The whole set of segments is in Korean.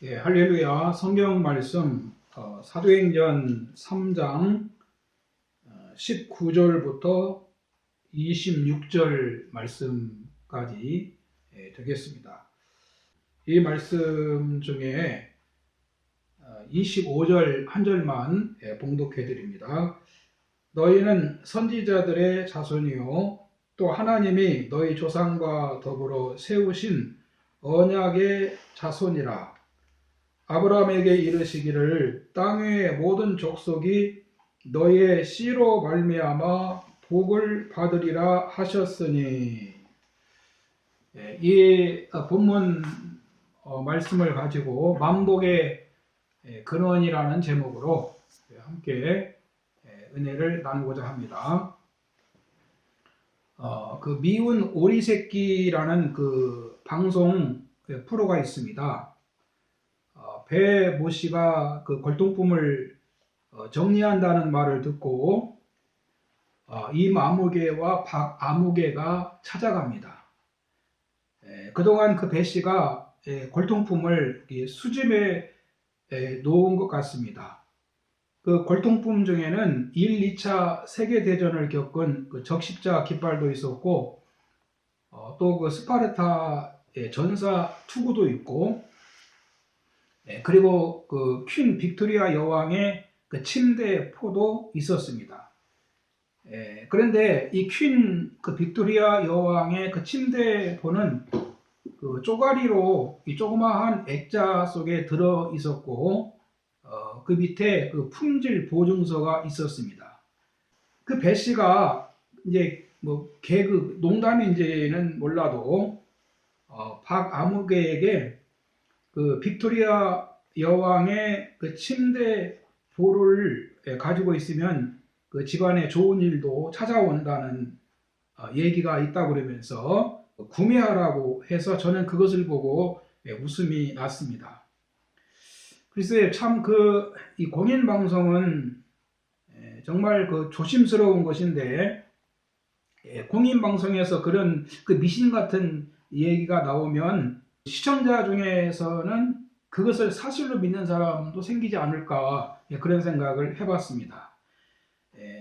예, 할렐루야. 성경 말씀 사도행전 3장 19절부터 26절 말씀까지 되겠습니다. 이 말씀 중에 25절 한 절만 봉독해 드립니다. 너희는 선지자들의 자손이요 또 하나님이 너희 조상과 더불어 세우신 언약의 자손이라. 아브라함에게 이르시기를 땅의 모든 족속이 너희의 씨로 말미암아 복을 받으리라 하셨으니. 이 본문 말씀을 가지고 만복의 근원이라는 제목으로 함께 은혜를 나누고자 합니다. 그 미운 오리새끼라는 그 방송 프로가 있습니다. 배 모씨가 그 골동품을 정리한다는 말을 듣고 임아무개와 박아무개가 찾아갑니다. 그동안 그 배씨가 골동품을 수집해 놓은 것 같습니다. 그 골동품 중에는 1, 2차 세계대전을 겪은 그 적십자 깃발도 있었고 또 그 스파르타 전사 투구도 있고 그리고 그 퀸 빅토리아 여왕의 그 침대 포도 있었습니다. 그런데 이 퀸 그 빅토리아 여왕의 그 침대 포는 그 쪼가리로 이 조그마한 액자 속에 들어 있었고 그 밑에 그 품질 보증서가 있었습니다. 그 배씨가 이제 뭐 개그 농담인지는 몰라도 박아무개에게 그 빅토리아 여왕의 그 침대 보를 가지고 있으면 그 집안에 좋은 일도 찾아온다는 얘기가 있다고 그러면서 구매하라고 해서 저는 그것을 보고 웃음이 났습니다. 글쎄 참 이 공인 방송은 정말 그 조심스러운 것인데 공인 방송에서 그런 그 미신 같은 얘기가 나오면 시청자 중에서는 그것을 사실로 믿는 사람도 생기지 않을까 그런 생각을 해봤습니다.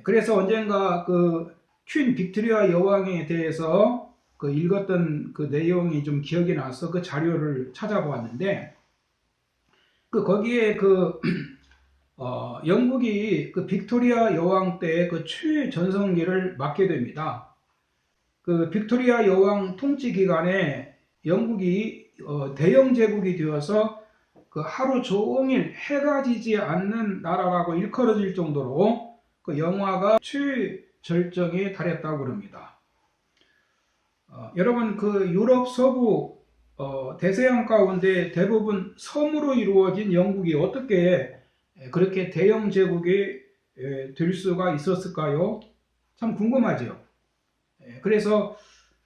그래서 언젠가 그 퀸 빅토리아 여왕에 대해서 그 읽었던 그 내용이 좀 기억이 나서 그 자료를 찾아보았는데 거기에 영국이 그 빅토리아 여왕 때 그 최전성기를 맞게 됩니다. 그 빅토리아 여왕 통치 기간에 영국이 대영 제국이 되어서 그 하루 종일 해가 지지 않는 나라라고 일컬어질 정도로 그 영화가 최절정에 달했다고 합니다. 여러분 그 유럽 서부 대서양 가운데 대부분 섬으로 이루어진 영국이 어떻게 그렇게 대영 제국이 될 수가 있었을까요? 참 궁금하죠. 그래서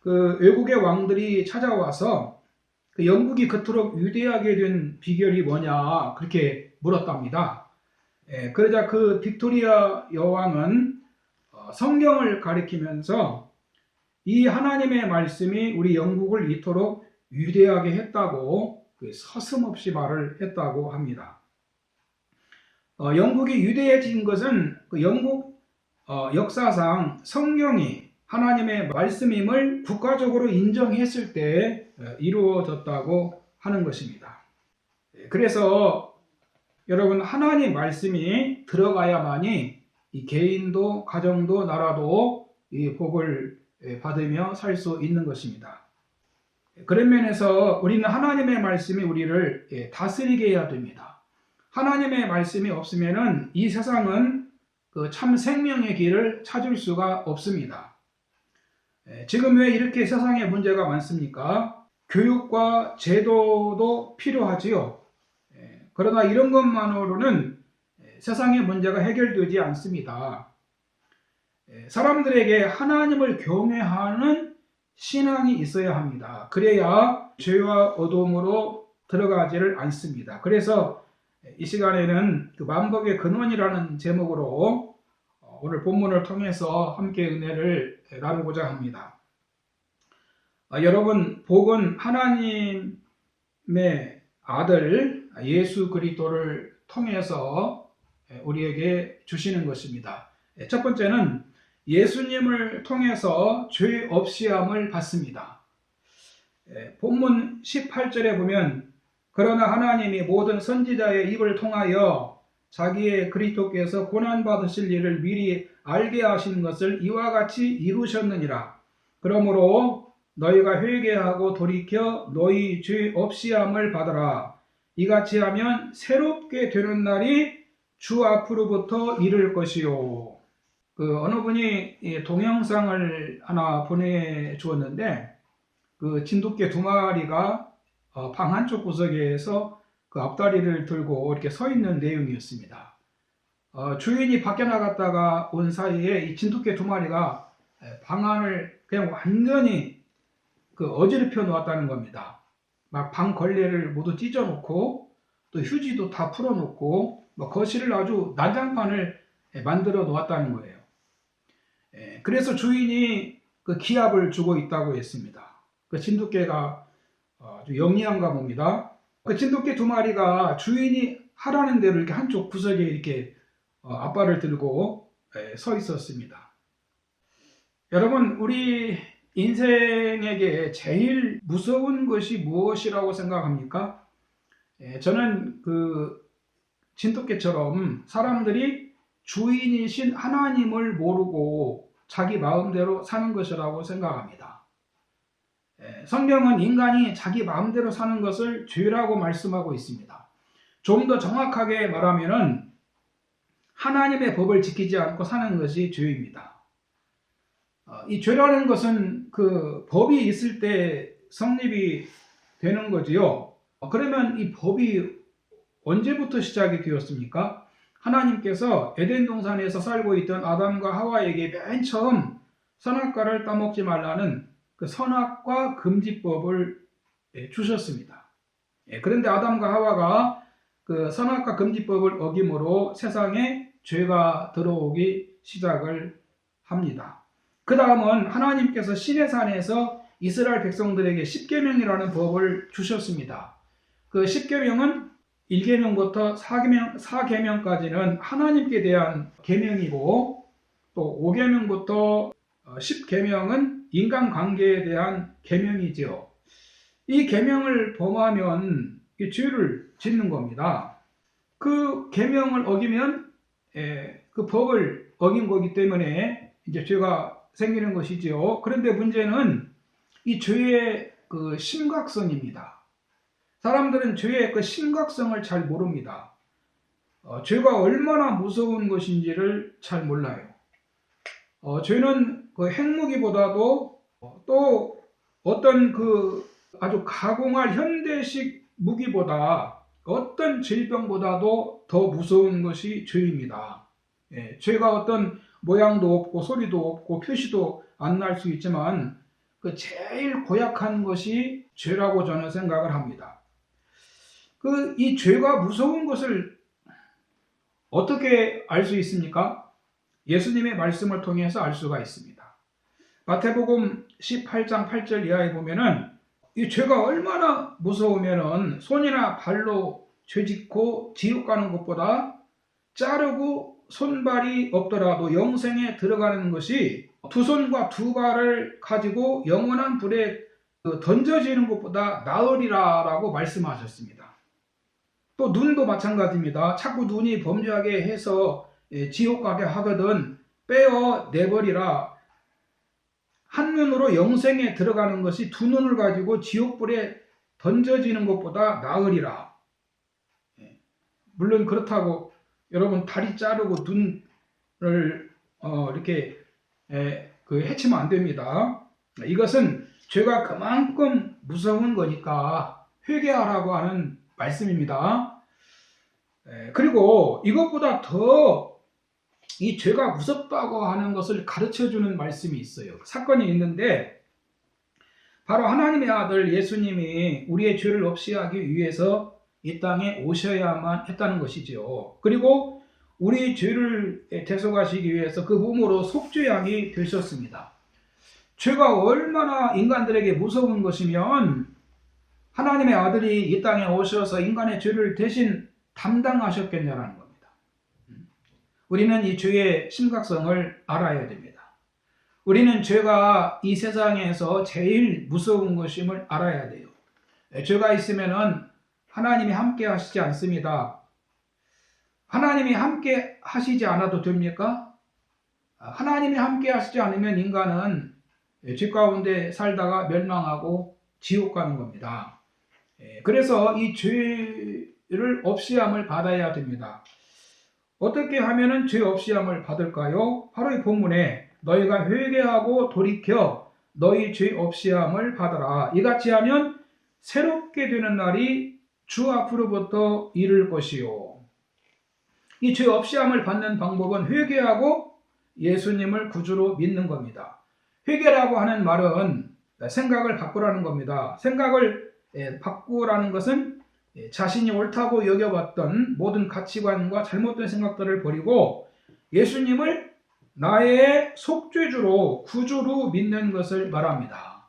그 외국의 왕들이 찾아와서 그 영국이 그토록 위대하게 된 비결이 뭐냐 그렇게 물었답니다. 그러자 그 빅토리아 여왕은 성경을 가리키면서 이 하나님의 말씀이 우리 영국을 이토록 위대하게 했다고 서슴없이 말을 했다고 합니다. 영국이 위대해진 것은 그 영국 역사상 성경이 하나님의 말씀임을 국가적으로 인정했을 때 이루어졌다고 하는 것입니다. 그래서 여러분 하나님 말씀이 들어가야만이 이 개인도 가정도 나라도 이 복을 받으며 살 수 있는 것입니다. 그런 면에서 우리는 하나님의 말씀이 우리를 다스리게 해야 됩니다. 하나님의 말씀이 없으면은 이 세상은 그 참 생명의 길을 찾을 수가 없습니다. 지금 왜 이렇게 세상에 문제가 많습니까? 교육과 제도도 필요하지요. 그러나 이런 것만으로는 세상의 문제가 해결되지 않습니다. 사람들에게 하나님을 경외하는 신앙이 있어야 합니다. 그래야 죄와 어둠으로 들어가지를 않습니다. 그래서 이 시간에는 그 만복의 근원이라는 제목으로 오늘 본문을 통해서 함께 은혜를 나누고자 합니다. 여러분, 복은 하나님의 아들 예수 그리스도를 통해서 우리에게 주시는 것입니다. 첫 번째는 예수님을 통해서 죄 없이함을 받습니다. 본문 18절에 보면 그러나 하나님이 모든 선지자의 입을 통하여 자기의 그리스도께서 고난받으실 일을 미리 알게 하시는 것을 이와 같이 이루셨느니라. 그러므로 너희가 회개하고 돌이켜 너희 죄 없이함을 받으라. 이같이 하면 새롭게 되는 날이 주 앞으로부터 이를 것이요. 어느 분이 동영상을 하나 보내주었는데 그 진돗개 2마리가 방 한쪽 구석에서 그 앞다리를 들고 이렇게 서 있는 내용이었습니다. 주인이 밖에 나갔다가 온 사이에 이 진돗개 2마리가 방 안을 그냥 완전히 어지럽혀 놓았다는 겁니다. 막 방 걸레를 모두 찢어놓고 또 휴지도 다 풀어놓고 거실을 아주 난장판을 만들어 놓았다는 거예요. 그래서 주인이 그 기합을 주고 있다고 했습니다. 그 진돗개가 아주 영리한가 봅니다. 그 진돗개 2마리가 주인이 하라는 대로 이렇게 한쪽 구석에 이렇게 앞발을 들고 서 있었습니다. 여러분, 우리 인생에게 제일 무서운 것이 무엇이라고 생각합니까? 저는 그 진돗개처럼 사람들이 주인이신 하나님을 모르고 자기 마음대로 사는 것이라고 생각합니다. 성경은 인간이 자기 마음대로 사는 것을 죄라고 말씀하고 있습니다. 좀 더 정확하게 말하면은 하나님의 법을 지키지 않고 사는 것이 죄입니다. 이 죄라는 것은 그 법이 있을 때 성립이 되는 거지요. 그러면 이 법이 언제부터 시작이 되었습니까? 하나님께서 에덴 동산에서 살고 있던 아담과 하와에게 맨 처음 선악과를 따먹지 말라는 그 선악과 금지법을 주셨습니다. 그런데 아담과 하와가 그 선악과 금지법을 어김으로 세상에 죄가 들어오기 시작을 합니다. 그 다음은 하나님께서 시내산에서 이스라엘 백성들에게 십계명이라는 법을 주셨습니다. 그 십계명은 1계명부터 4계명까지는 하나님께 대한 계명이고 또 5계명부터 10계명은 인간관계에 대한 계명이지요. 이 계명을 범하면 죄를 짓는 겁니다. 그 계명을 어기면 그 법을 어긴 거기 때문에 이제 죄가 생기는 것이지요. 그런데 문제는 이 죄의 그 심각성입니다. 사람들은 죄의 그 심각성을 잘 모릅니다. 죄가 얼마나 무서운 것인지를 잘 몰라요. 죄는 그 핵무기보다도 또 어떤 그 아주 가공할 현대식 무기보다 어떤 질병보다도 더 무서운 것이 죄입니다. 죄가 어떤 모양도 없고 소리도 없고 표시도 안 날 수 있지만 그 제일 고약한 것이 죄라고 저는 생각을 합니다. 이 죄가 무서운 것을 어떻게 알 수 있습니까? 예수님의 말씀을 통해서 알 수가 있습니다. 마태복음 18장 8절 이하에 보면은 이 죄가 얼마나 무서우면은 손이나 발로 죄짓고 지옥 가는 것보다 자르고 손발이 없더라도 영생에 들어가는 것이 2손과 2발을 가지고 영원한 불에 던져지는 것보다 나으리라 라고 말씀하셨습니다. 또 눈도 마찬가지입니다. 자꾸 눈이 범죄하게 해서 지옥 가게 하거든 빼어 내버리라. 한 눈으로 영생에 들어가는 것이 2눈을 가지고 지옥불에 던져지는 것보다 나으리라. 물론 그렇다고 여러분 다리 자르고 눈을 이렇게 해치면 안 됩니다. 이것은 죄가 그만큼 무서운 거니까 회개하라고 하는 말씀입니다. 그리고 이것보다 더 이 죄가 무섭다고 하는 것을 가르쳐주는 말씀이 있어요. 사건이 있는데 바로 하나님의 아들 예수님이 우리의 죄를 없이 하기 위해서 이 땅에 오셔야만 했다는 것이죠. 그리고 우리 죄를 대속하시기 위해서 그 몸으로 속죄양이 되셨습니다. 죄가 얼마나 인간들에게 무서운 것이면 하나님의 아들이 이 땅에 오셔서 인간의 죄를 대신 담당하셨겠냐라는 겁니다. 우리는 이 죄의 심각성을 알아야 됩니다. 우리는 죄가 이 세상에서 제일 무서운 것임을 알아야 돼요. 죄가 있으면은 하나님이 함께 하시지 않습니다. 하나님이 함께 하시지 않아도 됩니까? 하나님이 함께 하시지 않으면 인간은 죄 가운데 살다가 멸망하고 지옥 가는 겁니다. 그래서 이 죄를 없이함을 받아야 됩니다. 어떻게 하면은 죄 없이함을 받을까요? 바로 이 본문에 너희가 회개하고 돌이켜 너희 죄 없이함을 받아라. 이같이 하면 새롭게 되는 날이 주 앞으로부터 이를 것이요. 이 죄 없이함을 받는 방법은 회개하고 예수님을 구주로 믿는 겁니다. 회개라고 하는 말은 생각을 바꾸라는 겁니다. 생각을 바꾸라는 것은 자신이 옳다고 여겨봤던 모든 가치관과 잘못된 생각들을 버리고 예수님을 나의 속죄주로 구주로 믿는 것을 말합니다.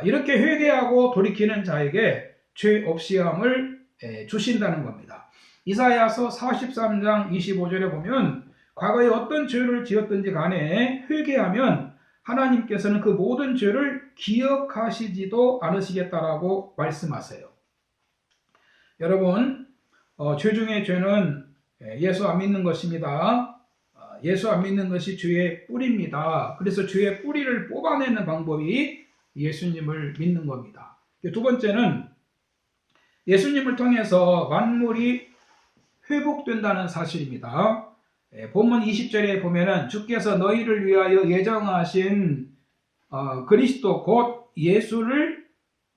이렇게 회개하고 돌이키는 자에게 죄 없이함을 주신다는 겁니다. 이사야서 43장 25절에 보면 과거에 어떤 죄를 지었든지 간에 회개하면 하나님께서는 그 모든 죄를 기억하시지도 않으시겠다라고 말씀하세요. 여러분, 죄 중에 죄는 예수 안 믿는 것입니다. 예수 안 믿는 것이 죄의 뿌리입니다. 그래서 죄의 뿌리를 뽑아내는 방법이 예수님을 믿는 겁니다. 두 번째는 예수님을 통해서 만물이 회복된다는 사실입니다. 본문 20절에 보면은 주께서 너희를 위하여 예정하신 그리스도 곧 예수를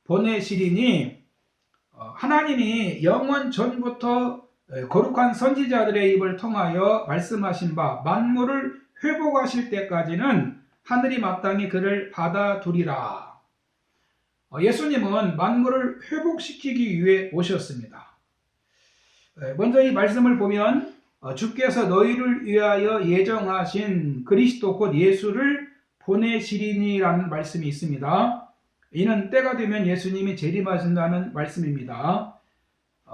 보내시리니 하나님이 영원 전부터 거룩한 선지자들의 입을 통하여 말씀하신 바 만물을 회복하실 때까지는 하늘이 마땅히 그를 받아두리라. 예수님은 만물을 회복시키기 위해 오셨습니다. 먼저 이 말씀을 보면 주께서 너희를 위하여 예정하신 그리스도 곧 예수를 보내시리니라는 말씀이 있습니다. 이는 때가 되면 예수님이 재림하신다는 말씀입니다.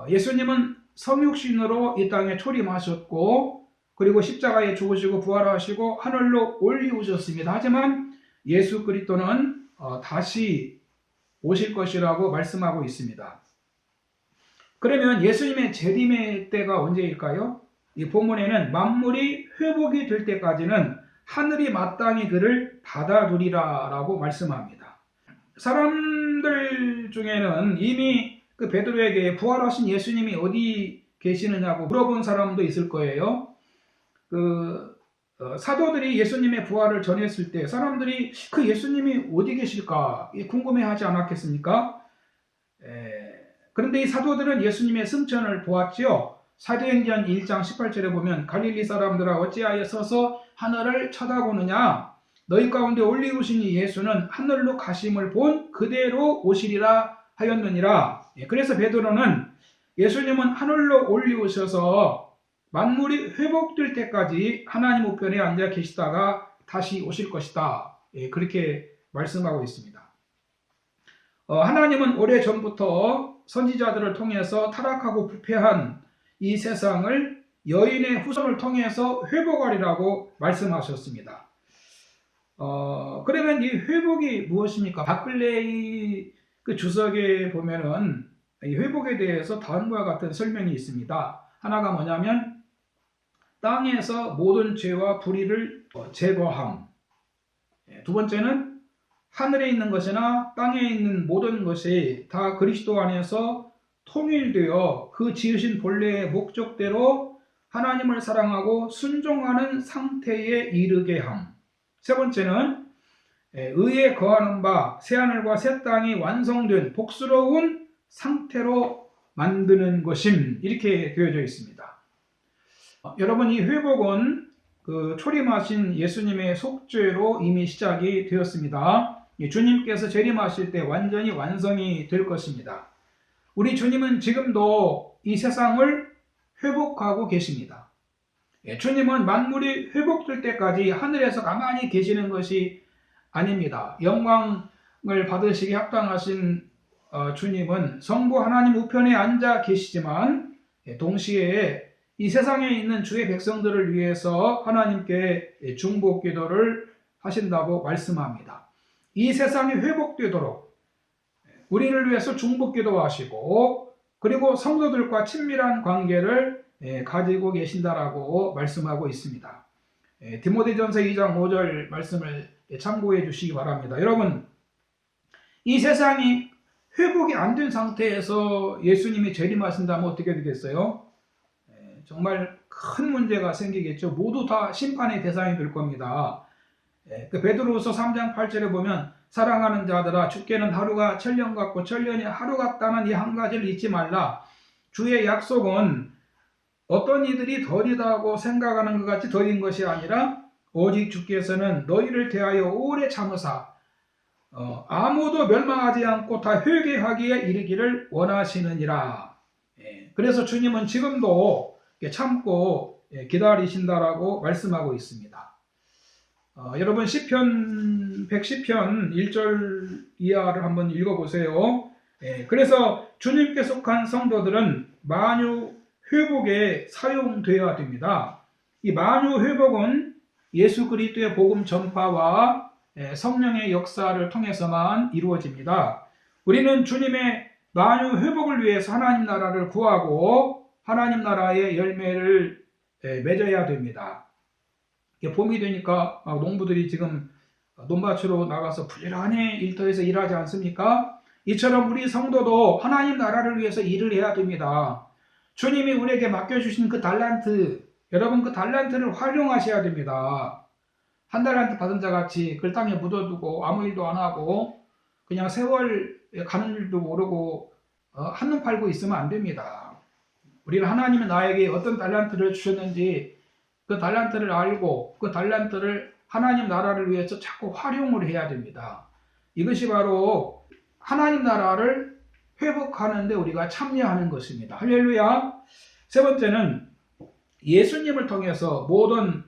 예수님은 성육신으로 이 땅에 초림하셨고 그리고 십자가에 죽으시고 부활하시고 하늘로 올리우셨습니다. 하지만 예수 그리스도는 다시 오실 것이라고 말씀하고 있습니다. 그러면 예수님의 재림의 때가 언제일까요? 이 본문에는 만물이 회복이 될 때까지는 하늘이 마땅히 그를 받아두리라 라고 말씀합니다. 사람들 중에는 이미 그 베드로에게 부활하신 예수님이 어디 계시느냐고 물어본 사람도 있을 거예요. 사도들이 예수님의 부활을 전했을 때 사람들이 그 예수님이 어디 계실까 궁금해하지 않았겠습니까? 그런데 이 사도들은 예수님의 승천을 보았지요. 사도행전 1장 18절에 보면 갈릴리 사람들아 어찌하여 서서 하늘을 쳐다보느냐 너희 가운데 올리우신 예수는 하늘로 가심을 본 그대로 오시리라 하였느니라. 그래서 베드로는 예수님은 하늘로 올리우셔서 만물이 회복될 때까지 하나님 우편에 앉아 계시다가 다시 오실 것이다. 그렇게 말씀하고 있습니다. 하나님은 오래전부터 선지자들을 통해서 타락하고 부패한 이 세상을 여인의 후손을 통해서 회복하리라고 말씀하셨습니다. 그러면 이 회복이 무엇입니까? 박클레이 그 주석에 보면은 이 회복에 대해서 다음과 같은 설명이 있습니다. 하나가 뭐냐면 땅에서 모든 죄와 불의를 제거함. 두 번째는 하늘에 있는 것이나 땅에 있는 모든 것이 다 그리스도 안에서 통일되어 그 지으신 본래의 목적대로 하나님을 사랑하고 순종하는 상태에 이르게 함. 세 번째는 의에 거하는 바 새하늘과 새 땅이 완성된 복스러운 상태로 만드는 것임. 이렇게 되어져 있습니다. 여러분, 이 회복은 그 초림하신 예수님의 속죄로 이미 시작이 되었습니다. 주님께서 재림하실 때 완전히 완성이 될 것입니다. 우리 주님은 지금도 이 세상을 회복하고 계십니다. 주님은 만물이 회복될 때까지 하늘에서 가만히 계시는 것이 아닙니다. 영광을 받으시기 합당하신 주님은 성부 하나님 우편에 앉아 계시지만 동시에 이 세상에 있는 주의 백성들을 위해서 하나님께 중보 기도를 하신다고 말씀합니다. 이 세상이 회복되도록 우리를 위해서 중보 기도하시고 그리고 성도들과 친밀한 관계를 가지고 계신다라고 말씀하고 있습니다. 디모데전서 2장 5절 말씀을 참고해 주시기 바랍니다. 여러분, 이 세상이 회복이 안 된 상태에서 예수님이 재림하신다면 어떻게 되겠어요? 정말 큰 문제가 생기겠죠. 모두 다 심판의 대상이 될 겁니다. 그 베드로후서 3장 8절에 보면 사랑하는 자들아 주께는 하루가 천년 같고 천년이 하루 같다는 이 한 가지를 잊지 말라. 주의 약속은 어떤 이들이 덜이다고 생각하는 것 같이 덜인 것이 아니라 오직 주께서는 너희를 대하여 오래 참으사 아무도 멸망하지 않고 다 회개하기에 이르기를 원하시느니라. 그래서 주님은 지금도 참고 기다리신다라고 말씀하고 있습니다. 여러분 시편 110편 1절 이하를 한번 읽어보세요. 그래서 주님께 속한 성도들은 만유 회복에 사용되어야 됩니다. 이 만유 회복은 예수 그리스도의 복음 전파와 성령의 역사를 통해서만 이루어집니다. 우리는 주님의 만유 회복을 위해서 하나님 나라를 구하고 하나님 나라의 열매를 맺어야 됩니다. 봄이 되니까 농부들이 지금 논밭으로 나가서 부지런히 일터에서 일하지 않습니까? 이처럼 우리 성도도 하나님 나라를 위해서 일을 해야 됩니다. 주님이 우리에게 맡겨주신 그 달란트, 여러분 그 달란트를 활용하셔야 됩니다. 한 달란트 받은 자같이 그 땅에 묻어두고 아무 일도 안 하고 그냥 세월 가는 일도 모르고 한눈 팔고 있으면 안 됩니다. 우리는 하나님이 나에게 어떤 달란트를 주셨는지 그 달란트를 알고 그 달란트를 하나님 나라를 위해서 자꾸 활용을 해야 됩니다. 이것이 바로 하나님 나라를 회복하는 데 우리가 참여하는 것입니다. 할렐루야. 세 번째는 예수님을 통해서 모든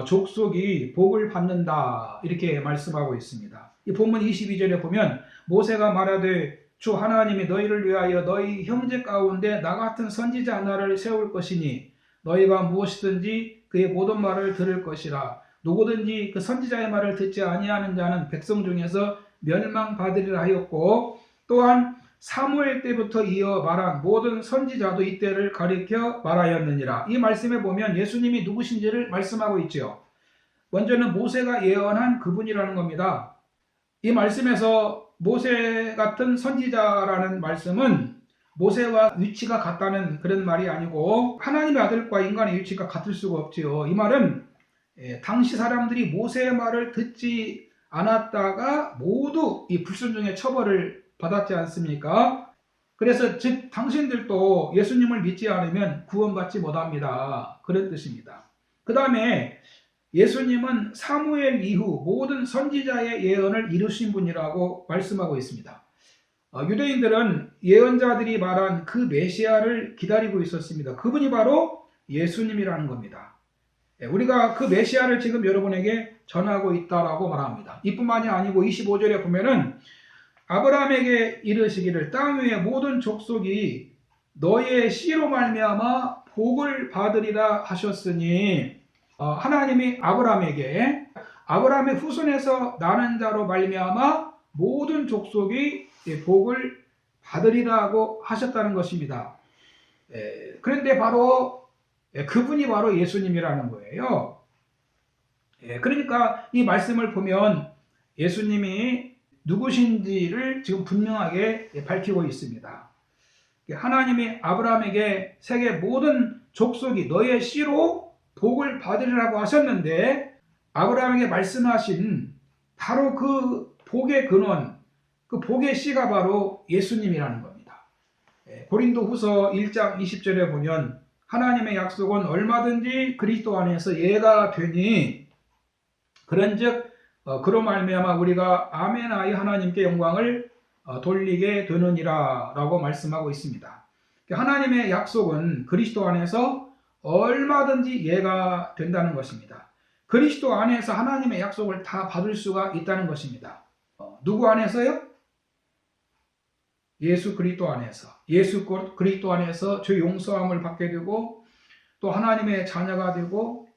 족속이 복을 받는다 이렇게 말씀하고 있습니다. 이 본문 22절에 보면 모세가 말하되 주 하나님이 너희를 위하여 너희 형제 가운데 나 같은 선지자 하나를 세울 것이니 너희가 무엇이든지 그의 모든 말을 들을 것이라. 누구든지 그 선지자의 말을 듣지 아니하는 자는 백성 중에서 멸망받으리라 하였고 또한 사무엘 때부터 이어 말한 모든 선지자도 이때를 가리켜 말하였느니라. 이 말씀에 보면 예수님이 누구신지를 말씀하고 있죠. 먼저는 모세가 예언한 그분이라는 겁니다. 이 말씀에서 모세 같은 선지자라는 말씀은 모세와 위치가 같다는 그런 말이 아니고 하나님의 아들과 인간의 위치가 같을 수가 없지요. 이 말은 당시 사람들이 모세의 말을 듣지 않았다가 모두 이 불순종의 처벌을 받았지 않습니까? 그래서 즉 당신들도 예수님을 믿지 않으면 구원받지 못합니다. 그런 뜻입니다. 그 다음에 예수님은 사무엘 이후 모든 선지자의 예언을 이루신 분이라고 말씀하고 있습니다. 유대인들은 예언자들이 말한 그 메시아를 기다리고 있었습니다. 그분이 바로 예수님이라는 겁니다. 우리가 그 메시아를 지금 여러분에게 전하고 있다라고 말합니다. 이뿐만이 아니고 25절에 보면은 아브라함에게 이르시기를 땅 위의 모든 족속이 너의 씨로 말미암아 복을 받으리라 하셨으니 하나님이 아브라함에게 아브라함의 후손에서 나는 자로 말미암아 모든 족속이 복을 받으리라고 하셨다는 것입니다. 그런데 바로 그분이 바로 예수님이라는 거예요. 그러니까 이 말씀을 보면 예수님이 누구신지를 지금 분명하게 밝히고 있습니다. 하나님이 아브라함에게 세계 모든 족속이 너의 씨로 복을 받으리라고 하셨는데 아브라함에게 말씀하신 바로 그 복의 근원, 그 복의 씨가 바로 예수님이라는 겁니다. 고린도후서 1장 20절에 보면 하나님의 약속은 얼마든지 그리스도 안에서 예가 되니 그런즉 그로 말미암아 우리가 아멘하여 하나님께 영광을 돌리게 되느니라 라고 말씀하고 있습니다. 하나님의 약속은 그리스도 안에서 얼마든지 예가 된다는 것입니다. 그리스도 안에서 하나님의 약속을 다 받을 수가 있다는 것입니다. 누구 안에서요? 예수 그리스도 안에서 주 용서함을 받게 되고 또 하나님의 자녀가 되고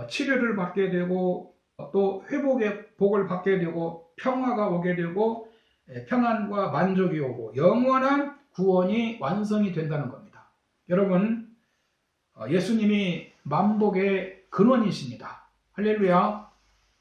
치료를 받게 되고 또 회복의 복을 받게 되고 평화가 오게 되고 평안과 만족이 오고 영원한 구원이 완성이 된다는 겁니다. 여러분, 예수님이 만복의 근원이십니다. 할렐루야.